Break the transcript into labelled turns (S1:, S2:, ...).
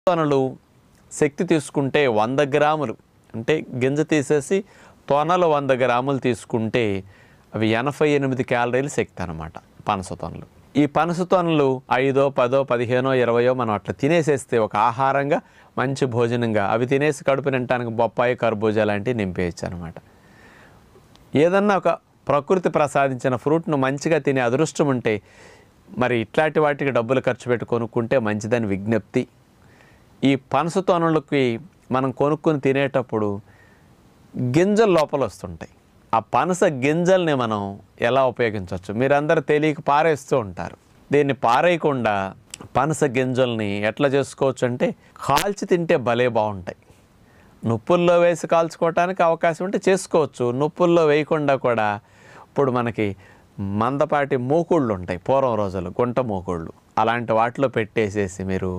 S1: తొనలు శక్తి తీసుకుంటే 100 గ్రాములు, అంటే గింజ తీసేసి తొనలు 100 గ్రాములు తీసుకుంటే అవి 88 క్యాలరీలు శక్తి అన్నమాట పనస తొనలు. ఈ పనస తొనలు 5, 10, 15, 20 మనం అట్లా తినేసేస్తే ఒక ఆహారంగా మంచి భోజనంగా అవి తినేసి కడుపు నిండటానికి బొప్పాయి, కర్బూజా లాంటివి నింపేయచ్చు అనమాట. ఏదన్నా ఒక ప్రకృతి ప్రసాదించిన ఫ్రూట్ను మంచిగా తినే అదృష్టం ఉంటే మరి ఇట్లాంటి వాటికి డబ్బులు ఖర్చు పెట్టి కొనుక్కుంటే మంచిదని విజ్ఞప్తి. ఈ పనస తొనలకి మనం కొనుక్కొని తినేటప్పుడు గింజలు లోపల వస్తుంటాయి. ఆ పనస గింజల్ని మనం ఎలా ఉపయోగించవచ్చు? మీరందరూ తెలియక పారేస్తూ ఉంటారు. దీన్ని పారేయకుండా పనస గింజల్ని ఎట్లా చేసుకోవచ్చు అంటే కాల్చి తింటే భలే బాగుంటాయి. నుప్పుల్లో వేసి కాల్చుకోవటానికి అవకాశం ఉంటే చేసుకోవచ్చు. నుప్పుల్లో వేయకుండా కూడా ఇప్పుడు మనకి మందపాటి మూకుళ్ళు ఉంటాయి, పూర్వం రోజులు గుంట మూకుళ్ళు, అలాంటి వాటిలో పెట్టేసేసి మీరు